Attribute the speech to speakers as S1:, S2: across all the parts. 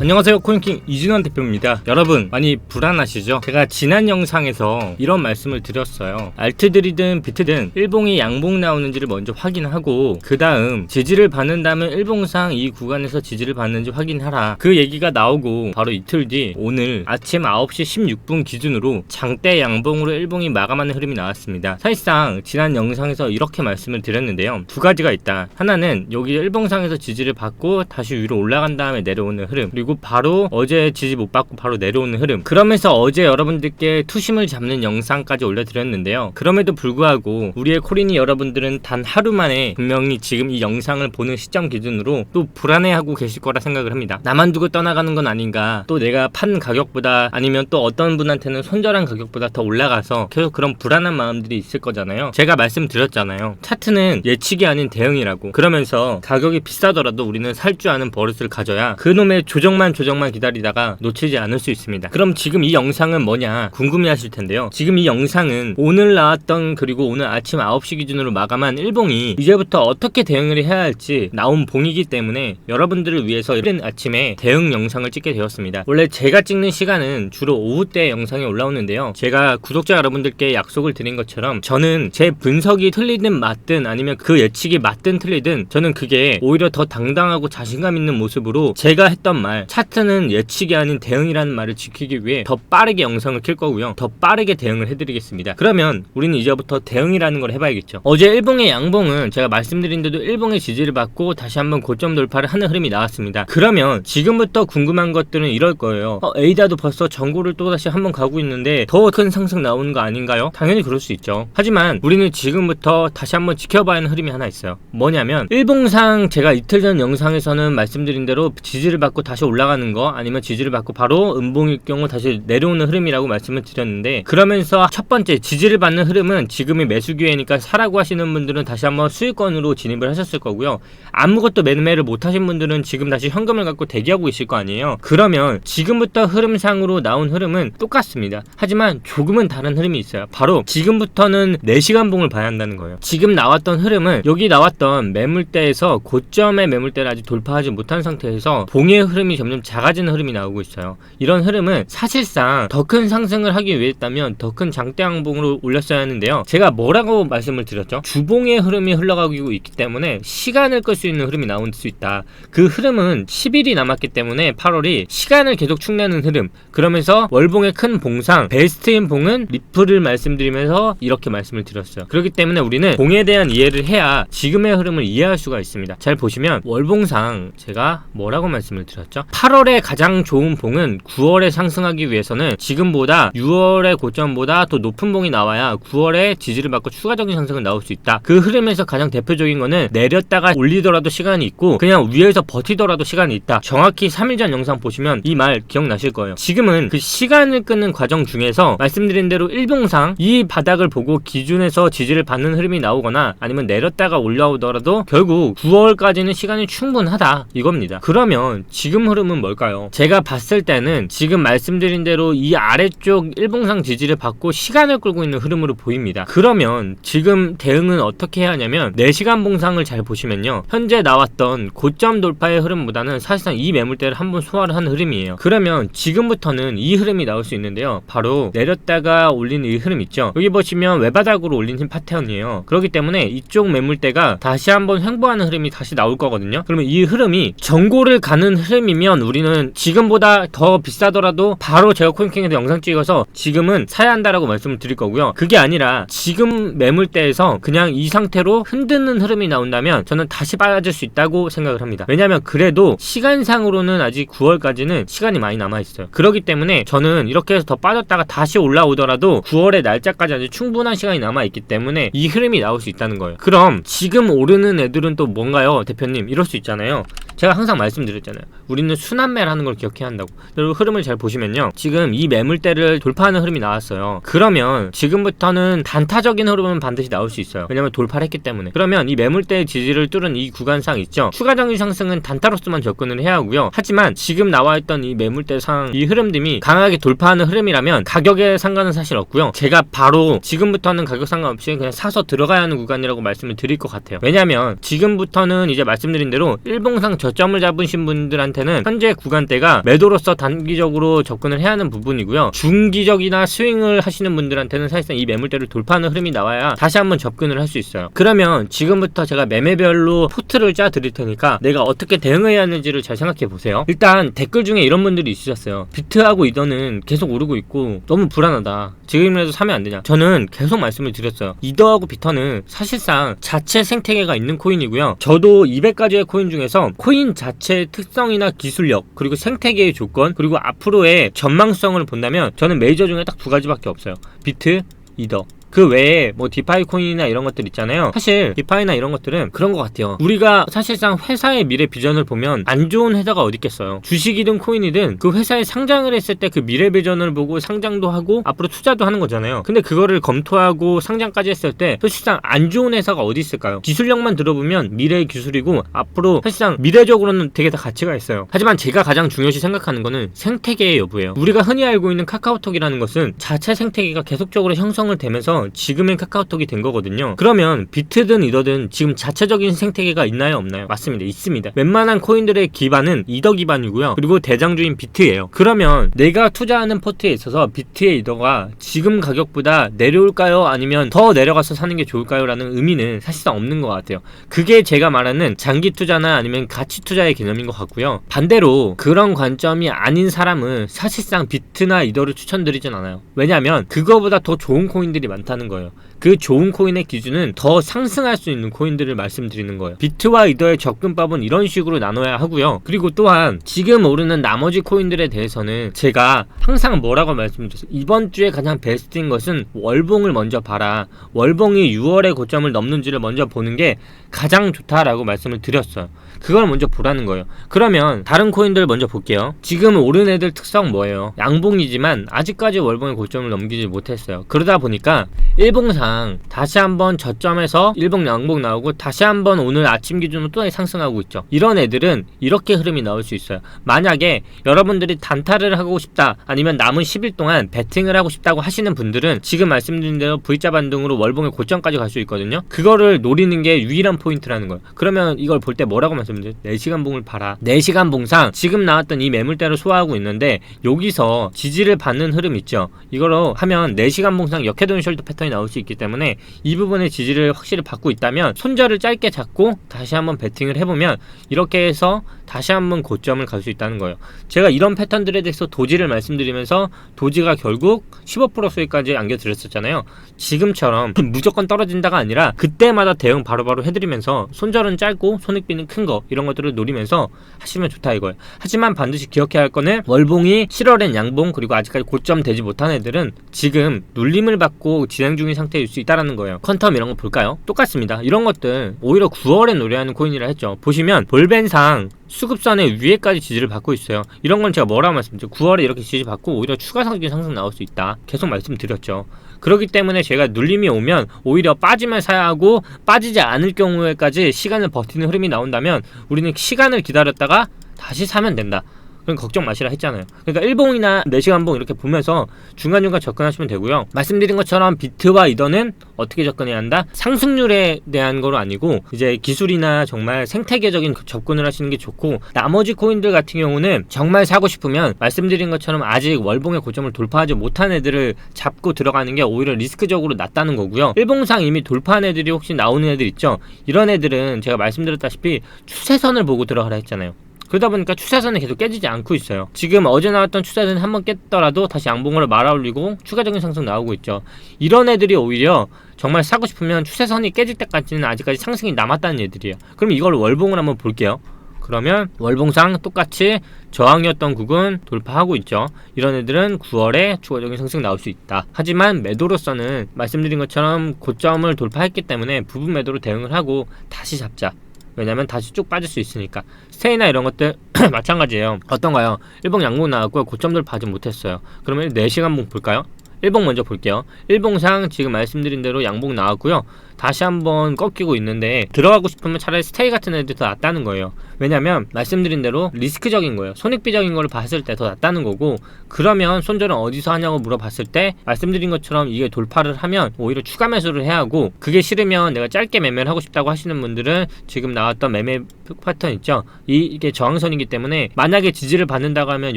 S1: 안녕하세요, 코인킹 이진원 대표입니다. 여러분 많이 불안하시죠? 제가 지난 영상에서 이런 말씀을 드렸어요. 알트들이든 비트든 일봉이 양봉 나오는지를 먼저 확인하고 그 다음 지지를 받는다면 일봉상 이 구간에서 지지를 받는지 확인하라, 그 얘기가 나오고 바로 이틀 뒤 오늘 아침 9시 16분 기준으로 장대 양봉으로 일봉이 마감하는 흐름이 나왔습니다. 사실상 지난 영상에서 이렇게 말씀을 드렸는데요, 두 가지가 있다. 하나는 여기 일봉상에서 지지를 받고 다시 위로 올라간 다음에 내려오는 흐름, 그리고 바로 어제 지지 못 받고 바로 내려오는 흐름. 그러면서 어제 여러분들께 투심을 잡는 영상까지 올려드렸는데요, 그럼에도 불구하고 우리의 코린이 여러분들은 단 하루 만에 분명히 지금 이 영상을 보는 시점 기준으로 또 불안해하고 계실 거라 생각을 합니다. 나만 두고 떠나가는 건 아닌가, 또 내가 판 가격보다 아니면 또 어떤 분한테는 손절한 가격보다 더 올라가서 계속 그런 불안한 마음들이 있을 거잖아요. 제가 말씀드렸잖아요, 차트는 예측이 아닌 대응이라고. 그러면서 가격이 비싸더라도 우리는 살 줄 아는 버릇을 가져야 그놈의 조정만 기다리다가 놓치지 않을 수 있습니다. 그럼 지금 이 영상은 뭐냐 궁금해 하실 텐데요, 지금 이 영상은 오늘 나왔던, 그리고 오늘 아침 9시 기준으로 마감한 일봉이 이제부터 어떻게 대응을 해야 할지 나온 봉이기 때문에 여러분들을 위해서 이른 아침에 대응 영상을 찍게 되었습니다. 원래 제가 찍는 시간은 주로 오후 때 영상이 올라오는데요, 제가 구독자 여러분들께 약속을 드린 것처럼 저는 제 분석이 틀리든 맞든 아니면 그 예측이 맞든 틀리든 저는 그게 오히려 더 당당하고 자신감 있는 모습으로 제가 했던 말, 차트는 예측이 아닌 대응이라는 말을 지키기 위해 더 빠르게 영상을 킬 거고요, 더 빠르게 대응을 해드리겠습니다. 그러면 우리는 이제부터 대응이라는 걸 해봐야겠죠. 어제 일봉의 양봉은 제가 말씀드린 대로 일봉의 지지를 받고 다시 한번 고점 돌파를 하는 흐름이 나왔습니다. 그러면 지금부터 궁금한 것들은 이럴 거예요. 에이다도 벌써 전고를 또다시 한번 가고 있는데 더 큰 상승 나오는 거 아닌가요? 당연히 그럴 수 있죠. 하지만 우리는 지금부터 다시 한번 지켜봐야 하는 흐름이 하나 있어요. 뭐냐면 일봉상 제가 이틀 전 영상에서는 말씀드린 대로 지지를 받고 다시 올라가는 거, 아니면 지지를 받고 바로 음봉일 경우 다시 내려오는 흐름이라고 말씀을 드렸는데, 그러면서 첫 번째 지지를 받는 흐름은 지금이 매수 기회니까 사라고 하시는 분들은 다시 한번 수익권으로 진입을 하셨을 거고요, 아무것도 매매를 못 하신 분들은 지금 다시 현금을 갖고 대기하고 있을 거 아니에요. 그러면 지금부터 흐름상으로 나온 흐름은 똑같습니다. 하지만 조금은 다른 흐름이 있어요. 바로 지금부터는 4시간 봉을 봐야 한다는 거예요. 지금 나왔던 흐름은 여기 나왔던 매물대에서 고점의 매물대를 아직 돌파하지 못한 상태에서 봉의 흐름이 점점 작아지는 흐름이 나오고 있어요. 이런 흐름은 사실상 더 큰 상승을 하기 위했다면 더 큰 장대 양봉으로 올렸어야 하는데요, 제가 뭐라고 말씀을 드렸죠? 주봉의 흐름이 흘러가고 있기 때문에 시간을 끌 수 있는 흐름이 나올 수 있다. 그 흐름은 10일이 남았기 때문에 8월이 시간을 계속 축내는 흐름. 그러면서 월봉의 큰 봉상, 베스트인 봉은 리플을 말씀드리면서 이렇게 말씀을 드렸어요. 그렇기 때문에 우리는 봉에 대한 이해를 해야 지금의 흐름을 이해할 수가 있습니다. 잘 보시면 월봉상 제가 뭐라고 말씀을 드렸죠? 8월에 가장 좋은 봉은 9월에 상승하기 위해서는 지금보다 6월의 고점보다 더 높은 봉이 나와야 9월에 지지를 받고 추가적인 상승은 나올 수 있다. 그 흐름에서 가장 대표적인 거는 내렸다가 올리더라도 시간이 있고 그냥 위에서 버티더라도 시간이 있다. 정확히 3일 전 영상 보시면 이 말 기억나실 거예요. 지금은 그 시간을 끄는 과정 중에서 말씀드린 대로 일봉상 이 바닥을 보고 기준에서 지지를 받는 흐름이 나오거나 아니면 내렸다가 올라오더라도 결국 9월까지는 시간이 충분하다 이겁니다. 그러면 지금 흐름은 뭘까요? 제가 봤을 때는 지금 말씀드린 대로 이 아래쪽 일봉상 지지를 받고 시간을 끌고 있는 흐름으로 보입니다. 그러면 지금 대응은 어떻게 해야 하냐면 4시간 봉상을 잘 보시면요, 현재 나왔던 고점 돌파의 흐름보다는 사실상 이 매물대를 한번 소화를 한 흐름이에요. 그러면 지금부터는 이 흐름이 나올 수 있는데요, 바로 내렸다가 올리는 이 흐름 있죠. 여기 보시면 외바닥으로 올린 힘 파트너이에요. 그렇기 때문에 이쪽 매물대가 다시 한번 횡보하는 흐름이 다시 나올 거거든요. 그러면 이 흐름이 전고를 가는 흐름이면 우리는 지금보다 더 비싸더라도 바로 제가 코인킹에서 영상 찍어서 지금은 사야 한다라고 말씀을 드릴 거고요, 그게 아니라 지금 매물대에서 그냥 이 상태로 흔드는 흐름이 나온다면 저는 다시 빠질 수 있다고 생각을 합니다. 왜냐하면 그래도 시간상으로는 아직 9월까지는 시간이 많이 남아있어요. 그렇기 때문에 저는 이렇게 해서 더 빠졌다가 다시 올라오더라도 9월의 날짜까지 아직 충분한 시간이 남아있기 때문에 이 흐름이 나올 수 있다는 거예요. 그럼 지금 오르는 애들은 또 뭔가요? 대표님, 이럴 수 있잖아요. 제가 항상 말씀드렸잖아요, 우리는 순환매라는 걸 기억해야 한다고. 그리고 흐름을 잘 보시면요, 지금 이 매물대를 돌파하는 흐름이 나왔어요. 그러면 지금부터는 단타적인 흐름은 반드시 나올 수 있어요. 왜냐면 돌파를 했기 때문에. 그러면 이 매물대의 지지를 뚫은 이 구간상 있죠, 추가적인 상승은 단타로서만 접근을 해야 하고요, 하지만 지금 나와있던 이 매물대상 이 흐름들이 강하게 돌파하는 흐름이라면 가격에 상관은 사실 없고요, 제가 바로 지금부터는 가격 상관없이 그냥 사서 들어가야 하는 구간이라고 말씀을 드릴 것 같아요. 왜냐면 지금부터는 이제 말씀드린 대로 일봉상 저점을 잡으신 분들한테는 현재 구간대가 매도로서 단기적으로 접근을 해야 하는 부분이고요. 중기적이나 스윙을 하시는 분들한테는 사실상 이 매물대를 돌파하는 흐름이 나와야 다시 한번 접근을 할 수 있어요. 그러면 지금부터 제가 매매별로 포트를 짜 드릴 테니까 내가 어떻게 대응해야 하는지를 잘 생각해 보세요. 일단 댓글 중에 이런 분들이 있으셨어요. 비트하고 이더는 계속 오르고 있고 너무 불안하다. 지금이라도 사면 안 되냐? 저는 계속 말씀을 드렸어요. 이더하고 비터는 사실상 자체 생태계가 있는 코인이고요. 저도 200가지의 코인 중에서 코인 자체의 특성이나 기술력, 그리고 생태계의 조건, 그리고 앞으로의 전망성을 본다면 저는 메이저 중에 딱 두 가지밖에 없어요. 비트, 이더. 그 외에 뭐 디파이 코인이나 이런 것들 있잖아요. 사실 디파이나 이런 것들은 그런 것 같아요. 우리가 사실상 회사의 미래 비전을 보면 안 좋은 회사가 어디 있겠어요. 주식이든 코인이든 그 회사에 상장을 했을 때 그 미래 비전을 보고 상장도 하고 앞으로 투자도 하는 거잖아요. 근데 그거를 검토하고 상장까지 했을 때 사실상 안 좋은 회사가 어디 있을까요? 기술력만 들어보면 미래의 기술이고 앞으로 사실상 미래적으로는 되게 다 가치가 있어요. 하지만 제가 가장 중요시 생각하는 거는 생태계의 여부예요. 우리가 흔히 알고 있는 카카오톡이라는 것은 자체 생태계가 계속적으로 형성을 되면서 지금의 카카오톡이 된 거거든요. 그러면 비트든 이더든 지금 자체적인 생태계가 있나요 없나요? 맞습니다. 있습니다. 웬만한 코인들의 기반은 이더 기반이고요. 그리고 대장주인 비트예요. 그러면 내가 투자하는 포트에 있어서 비트의 이더가 지금 가격보다 내려올까요? 아니면 더 내려가서 사는 게 좋을까요? 라는 의미는 사실상 없는 것 같아요. 그게 제가 말하는 장기 투자나 아니면 가치 투자의 개념인 것 같고요. 반대로 그런 관점이 아닌 사람은 사실상 비트나 이더를 추천드리진 않아요. 왜냐하면 그거보다 더 좋은 코인들이 많다는 거예요. 그 좋은 코인의 기준은 더 상승할 수 있는 코인들을 말씀드리는 거예요. 비트와 이더의 접근법은 이런 식으로 나눠야 하고요. 그리고 또한 지금 오르는 나머지 코인들에 대해서는 제가 항상 뭐라고 말씀드렸어요. 이번 주에 가장 베스트인 것은 월봉을 먼저 봐라. 월봉이 6월의 고점을 넘는지를 먼저 보는 게 가장 좋다라고 말씀을 드렸어요. 그걸 먼저 보라는 거예요. 그러면 다른 코인들 먼저 볼게요. 지금 오른 애들 특성 뭐예요? 양봉이지만 아직까지 월봉의 고점을 넘기지 못했어요. 그러다 보니까 일봉상 다시 한번 저점에서 일봉 양봉 나오고 다시 한번 오늘 아침 기준으로 또 상승하고 있죠. 이런 애들은 이렇게 흐름이 나올 수 있어요. 만약에 여러분들이 단타를 하고 싶다, 아니면 남은 10일 동안 베팅을 하고 싶다고 하시는 분들은 지금 말씀드린 대로 V자 반등으로 월봉의 고점까지 갈 수 있거든요. 그거를 노리는 게 유일한 포인트라는 거예요. 그러면 이걸 볼 때 뭐라고 말씀드려요? 4시간 봉을 봐라. 4시간 봉상 지금 나왔던 이 매물대로 소화하고 있는데 여기서 지지를 받는 흐름 있죠. 이거로 하면 4시간 봉상 역헤드 앤 숄더 패턴이 나올 수 있기 때문에 이 부분의 지지를 확실히 받고 있다면 손절을 짧게 잡고 다시 한번 베팅을 해보면 이렇게 해서 다시 한번 고점을 갈 수 있다는 거예요. 제가 이런 패턴들에 대해서 도지를 말씀드리면서 도지가 결국 15% 수익까지 안겨드렸었잖아요. 지금처럼 무조건 떨어진다가 아니라 그때마다 대응 바로바로 해드리면서 손절은 짧고 손익비는 큰 거, 이런 것들을 노리면서 하시면 좋다 이거예요. 하지만 반드시 기억해야 할 거는 월봉이 7월엔 양봉, 그리고 아직까지 고점 되지 못한 애들은 지금 눌림을 받고 진행 중인 상태일 수 있다는 거예요. 퀀텀 이런 거 볼까요? 똑같습니다. 이런 것들 오히려 9월에 노래하는 코인이라 했죠. 보시면 볼벤상 수급선의 위에까지 지지를 받고 있어요. 이런 건 제가 뭐라고 말씀드렸죠? 9월에 이렇게 지지받고 오히려 추가적인 상승 나올 수 있다. 계속 말씀드렸죠. 그렇기 때문에 제가 눌림이 오면 오히려 빠지면 사야 하고 빠지지 않을 경우에까지 시간을 버티는 흐름이 나온다면 우리는 시간을 기다렸다가 다시 사면 된다. 그럼 걱정 마시라 했잖아요. 그러니까 일봉이나 4시간봉 이렇게 보면서 중간중간 접근하시면 되고요. 말씀드린 것처럼 비트와 이더는 어떻게 접근해야 한다? 상승률에 대한 거로 아니고 이제 기술이나 정말 생태계적인 접근을 하시는 게 좋고, 나머지 코인들 같은 경우는 정말 사고 싶으면 말씀드린 것처럼 아직 월봉의 고점을 돌파하지 못한 애들을 잡고 들어가는 게 오히려 리스크적으로 낫다는 거고요. 일봉상 이미 돌파한 애들이 혹시 나오는 애들 있죠. 이런 애들은 제가 말씀드렸다시피 추세선을 보고 들어가라 했잖아요. 그러다 보니까 추세선이 계속 깨지지 않고 있어요. 지금 어제 나왔던 추세선이 한번 깼더라도 다시 양봉으로 말아올리고 추가적인 상승 나오고 있죠. 이런 애들이 오히려 정말 사고 싶으면 추세선이 깨질 때까지는 아직까지 상승이 남았다는 애들이에요. 그럼 이걸 월봉을 한번 볼게요. 그러면 월봉상 똑같이 저항이었던 구간 돌파하고 있죠. 이런 애들은 9월에 추가적인 상승 나올 수 있다. 하지만 매도로서는 말씀드린 것처럼 고점을 돌파했기 때문에 부분 매도로 대응을 하고 다시 잡자. 왜냐면 다시 쭉 빠질 수 있으니까. 스테이나 이런 것들 마찬가지예요. 어떤가요? 일봉 양봉 나왔고 고점들 봐지 못했어요. 그러면 4시간봉 볼까요? 일봉 먼저 볼게요. 일봉상 지금 말씀드린 대로 양봉 나왔고요. 다시 한번 꺾이고 있는데 들어가고 싶으면 차라리 스테이 같은 애들이 더 낫다는 거예요. 왜냐면 말씀드린 대로 리스크적인 거예요. 손익비적인 걸 봤을 때 더 낫다는 거고, 그러면 손절은 어디서 하냐고 물어봤을 때 말씀드린 것처럼 이게 돌파를 하면 오히려 추가 매수를 해야 하고, 그게 싫으면 내가 짧게 매매를 하고 싶다고 하시는 분들은 지금 나왔던 매매 패턴 있죠. 이게 저항선이기 때문에 만약에 지지를 받는다고 하면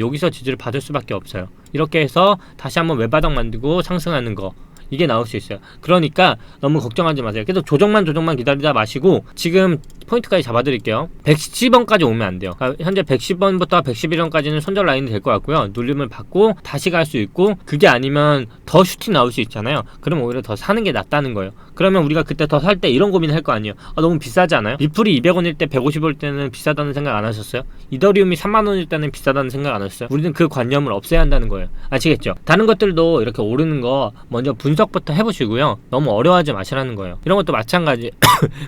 S1: 여기서 지지를 받을 수밖에 없어요. 이렇게 해서 다시 한번 외바닥 만들고 상승하는 거, 이게 나올 수 있어요. 그러니까 너무 걱정하지 마세요. 계속 조정만 기다리다 마시고, 지금 포인트까지 잡아드릴게요. 110원까지 오면 안 돼요. 그러니까 현재 110원부터 111원까지는 손절 라인이 될 것 같고요. 눌림을 받고 다시 갈 수 있고, 그게 아니면 더 슈팅 나올 수 있잖아요. 그럼 오히려 더 사는 게 낫다는 거예요. 그러면 우리가 그때 더 살 때 이런 고민을 할 거 아니에요. 너무 비싸지 않아요? 리플이 200원일 때 150원일 때는 비싸다는 생각 안 하셨어요? 이더리움이 3만원일 때는 비싸다는 생각 안 하셨어요? 우리는 그 관념을 없애야 한다는 거예요. 아시겠죠? 다른 것들도 이렇게 오르는 거 먼저 분석부터 해보시고요. 너무 어려워하지 마시라는 거예요. 이런 것도 마찬가지.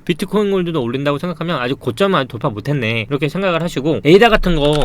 S1: 비트코인 골드도 올린다고 생각하면 아직 고점은 아직 돌파 못했네, 이렇게 생각을 하시고, 에이다 같은 거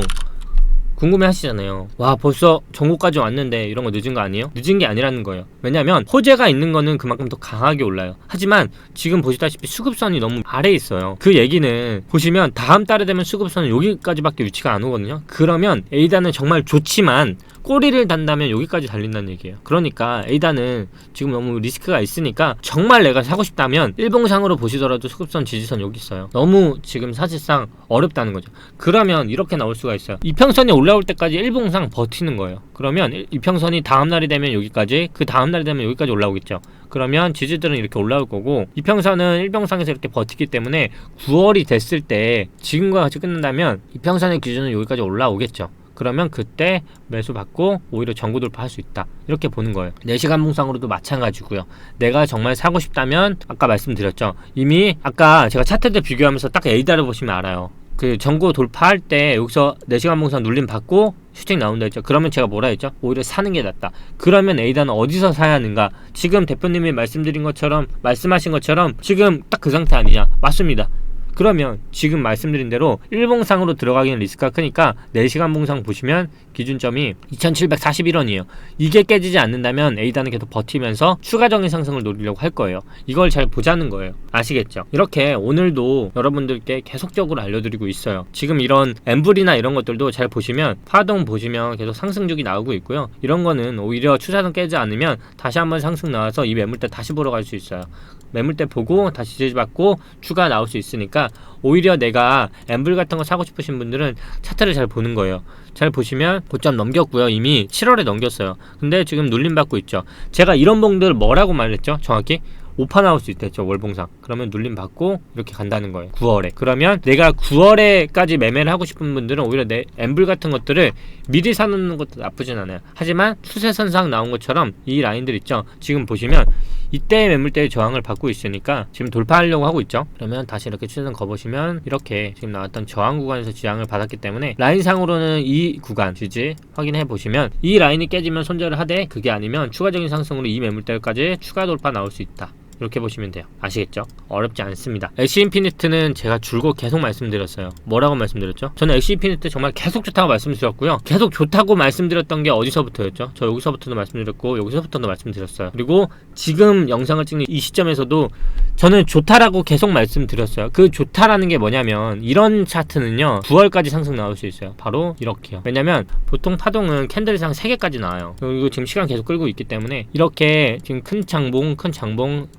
S1: 궁금해 하시잖아요. 와, 벌써 전고까지 왔는데 이런 거 늦은 거 아니에요? 늦은 게 아니라는 거예요. 왜냐면 호재가 있는 거는 그만큼 더 강하게 올라요. 하지만 지금 보시다시피 수급선이 너무 아래에 있어요. 그 얘기는 보시면 다음 달에 되면 수급선은 여기까지밖에 위치가 안 오거든요. 그러면 에이다는 정말 좋지만 꼬리를 단다면 여기까지 달린다는 얘기예요. 그러니까 에이다는 지금 너무 리스크가 있으니까 정말 내가 사고 싶다면 일봉상으로 보시더라도 수급선 지지선 여기 있어요. 너무 지금 사실상 어렵다는 거죠. 그러면 이렇게 나올 수가 있어요. 이평선이 올라올 때까지 일봉상 버티는 거예요. 그러면 이평선이 다음날이 되면 여기까지, 그 다음날이 되면 여기까지 올라오겠죠. 그러면 지지들은 이렇게 올라올 거고, 이평선은 일평상에서 이렇게 버티기 때문에 9월이 됐을 때 지금과 같이 끝난다면 이평선의 기준은 여기까지 올라오겠죠. 그러면 그때 매수 받고 오히려 전고 돌파할 수 있다, 이렇게 보는 거예요. 4시간 봉상으로도 마찬가지고요. 내가 정말 사고 싶다면 아까 말씀드렸죠. 이미 아까 제가 차트들 비교하면서 딱 에이다를 보시면 알아요. 그 전고 돌파할 때 여기서 4시간 봉상 눌림 받고 슈팅 나온다 했죠. 그러면 제가 뭐라 했죠? 오히려 사는 게 낫다. 그러면 에이다는 어디서 사야 하는가? 지금 대표님이 말씀드린 것처럼, 말씀하신 것처럼 지금 딱 그 상태 아니냐? 맞습니다. 그러면 지금 말씀드린 대로 일봉상으로 들어가기는 리스크가 크니까 4시간 봉상 보시면 기준점이 2741원이에요. 이게 깨지지 않는다면 에이다는 계속 버티면서 추가적인 상승을 노리려고 할 거예요. 이걸 잘 보자는 거예요. 아시겠죠? 이렇게 오늘도 여러분들께 계속적으로 알려드리고 있어요. 지금 이런 엠블이나 이런 것들도 잘 보시면 파동 보시면 계속 상승죽이 나오고 있고요. 이런 거는 오히려 추세선 깨지 않으면 다시 한번 상승 나와서 이 매물대 다시 보러 갈 수 있어요. 매물대 보고 다시 지지받고 추가 나올 수 있으니까, 오히려 내가 엠블 같은 거 사고 싶으신 분들은 차트를 잘 보는 거예요. 잘 보시면 고점 넘겼고요. 이미 7월에 넘겼어요. 근데 지금 눌림 받고 있죠. 제가 이런 봉들 뭐라고 말했죠? 정확히 오파 나올 수 있댔죠. 월봉상. 그러면 눌림 받고 이렇게 간다는 거예요. 9월에. 그러면 내가 9월에까지 매매를 하고 싶은 분들은 오히려 내 엠블 같은 것들을 미리 사놓는 것도 나쁘진 않아요. 하지만 추세선상 나온 것처럼 이 라인들 있죠. 지금 보시면 이때의 매물대의 저항을 받고 있으니까 지금 돌파하려고 하고 있죠. 그러면 다시 이렇게 추세선 거보시면 이렇게 지금 나왔던 저항 구간에서 지향을 받았기 때문에 라인상으로는 이 구간 지지 확인해 보시면 이 라인이 깨지면 손절을 하되, 그게 아니면 추가적인 상승으로 이 매물대까지 추가 돌파 나올 수 있다, 이렇게 보시면 돼요. 아시겠죠? 어렵지 않습니다. 엑시 인피니트는 제가 줄곧 계속 말씀드렸어요. 뭐라고 말씀드렸죠? 저는 엑시 인피니트 정말 계속 좋다고 말씀드렸고요. 계속 좋다고 말씀드렸던 게 어디서부터였죠? 저 여기서부터도 말씀드렸고 여기서부터도 말씀드렸어요. 그리고 지금 영상을 찍는 이 시점에서도 저는 좋다라고 계속 말씀드렸어요. 그 좋다라는 게 뭐냐면, 이런 차트는요 9월까지 상승 나올 수 있어요. 바로 이렇게요. 왜냐면 보통 파동은 캔들상 3개까지 나와요. 그리고 지금 시간 계속 끌고 있기 때문에 이렇게 지금 큰 장봉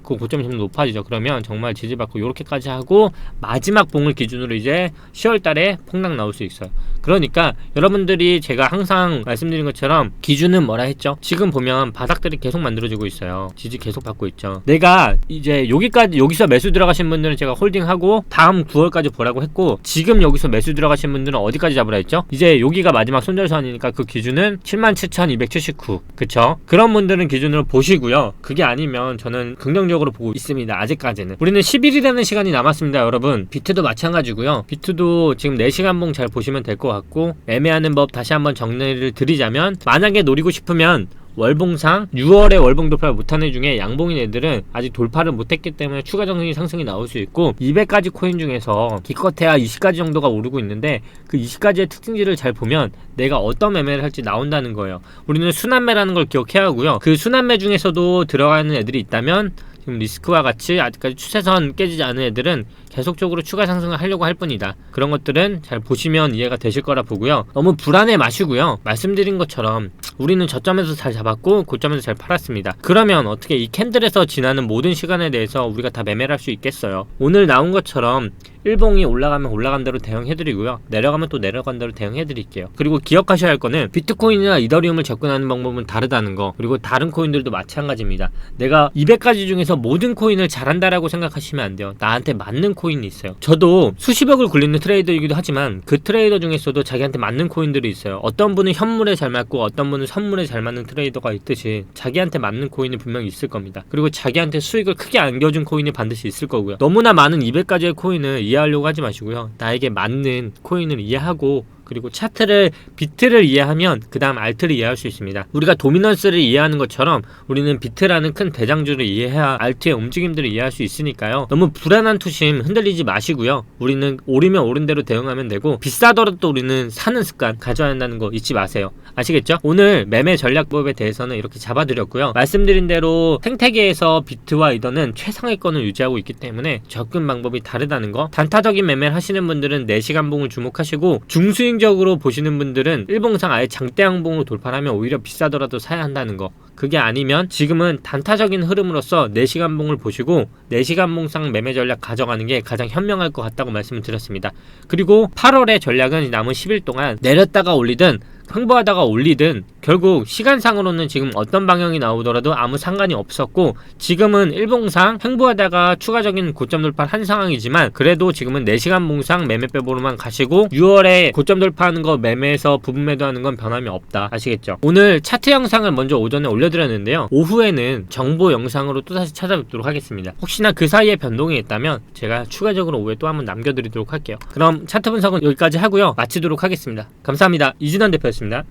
S1: 그 고점이 좀 높아지죠. 그러면 정말 지지받고 요렇게까지 하고 마지막 봉을 기준으로 이제 10월 달에 폭락 나올 수 있어요. 그러니까 여러분들이 제가 항상 말씀드린 것처럼 기준은 뭐라 했죠? 지금 보면 바닥들이 계속 만들어지고 있어요. 지지 계속 받고 있죠. 내가 이제 여기서 매수 들어가신 분들은 제가 홀딩하고 다음 9월까지 보라고 했고, 지금 여기서 매수 들어가신 분들은 어디까지 잡으라 했죠? 이제 여기가 마지막 손절선이니까 그 기준은 77,279, 그쵸? 그런 분들은 기준으로 보시고요. 그게 아니면 저는 긍정적으로 보고 있습니다. 아직까지는. 우리는 10일이라는 시간이 남았습니다, 여러분. 비트도 마찬가지고요. 비트도 지금 4시간 봉 잘 보시면 될 것 같고, 매매하는 법 다시 한번 정리를 드리자면, 만약에 노리고 싶으면 월봉상 6월에 월봉 돌파를 못한 애 중에 양봉인 애들은 아직 돌파를 못했기 때문에 추가적인 상승이 나올 수 있고, 200가지 코인 중에서 기껏해야 20가지 정도가 오르고 있는데 그 20가지의 특징들을 잘 보면 내가 어떤 매매를 할지 나온다는 거예요. 우리는 순환매라는 걸 기억해야 하고요. 그 순환매 중에서도 들어가는 애들이 있다면 지금 리스크와 같이 아직까지 추세선 깨지지 않은 애들은 계속적으로 추가 상승을 하려고 할 뿐이다. 그런 것들은 잘 보시면 이해가 되실 거라 보고요. 너무 불안해 마시고요. 말씀드린 것처럼 우리는 저점에서 잘 잡았고 고점에서 잘 팔았습니다. 그러면 어떻게 이 캔들에서 지나는 모든 시간에 대해서 우리가 다 매매를 할 수 있겠어요? 오늘 나온 것처럼 일봉이 올라가면 올라간 대로 대응해드리고요. 내려가면 또 내려간 대로 대응해드릴게요. 그리고 기억하셔야 할 거는 비트코인이나 이더리움을 접근하는 방법은 다르다는 거, 그리고 다른 코인들도 마찬가지입니다. 내가 200가지 중에서 모든 코인을 잘한다라고 생각하시면 안 돼요. 나한테 맞는 코인이 있어요. 저도 수십억을 굴리는 트레이더이기도 하지만 그 트레이더 중에서도 자기한테 맞는 코인들이 있어요. 어떤 분은 현물에 잘 맞고 어떤 분은 선물에 잘 맞는 트레이더가 있듯이 자기한테 맞는 코인이 분명히 있을 겁니다. 그리고 자기한테 수익을 크게 안겨준 코인이 반드시 있을 거고요. 너무나 많은 200가지의 코인을 이해하려고 하지 마시고요. 나에게 맞는 코인을 이해하고 그리고 차트를 비트를 이해하면 그 다음 알트를 이해할 수 있습니다. 우리가 도미넌스를 이해하는 것처럼 우리는 비트라는 큰 대장주를 이해해야 알트의 움직임들을 이해할 수 있으니까요. 너무 불안한 투심 흔들리지 마시고요. 우리는 오르면 오른 대로 대응하면 되고 비싸더라도 우리는 사는 습관 가져야 한다는 거 잊지 마세요. 아시겠죠? 오늘 매매 전략법에 대해서는 이렇게 잡아드렸고요. 말씀드린 대로 생태계에서 비트와 이더는 최상위권을 유지하고 있기 때문에 접근 방법이 다르다는 거, 단타적인 매매를 하시는 분들은 4시간 봉을 주목하시고 중스윙적으로 보시는 분들은 일봉상 아예 장대양봉으로 돌파를 하면 오히려 비싸더라도 사야 한다는 거, 그게 아니면 지금은 단타적인 흐름으로서 4시간 봉을 보시고 4시간 봉상 매매 전략 가져가는 게 가장 현명할 것 같다고 말씀을 드렸습니다. 그리고 8월의 전략은 남은 10일 동안 내렸다가 올리든 횡보하다가 올리든 결국 시간상으로는 지금 어떤 방향이 나오더라도 아무 상관이 없었고, 지금은 일봉상 횡보하다가 추가적인 고점 돌파를 한 상황이지만 그래도 지금은 4시간 봉상 매매 빼보로만 가시고 6월에 고점 돌파하는 거 매매에서 부분 매도하는 건 변함이 없다. 아시겠죠? 오늘 차트 영상을 먼저 오전에 올려드렸는데요. 오후에는 정보 영상으로 또다시 찾아뵙도록 하겠습니다. 혹시나 그 사이에 변동이 있다면 제가 추가적으로 오후에 또 한번 남겨드리도록 할게요. 그럼 차트 분석은 여기까지 하고요. 마치도록 하겠습니다. 감사합니다. 이진원 대표였습니다.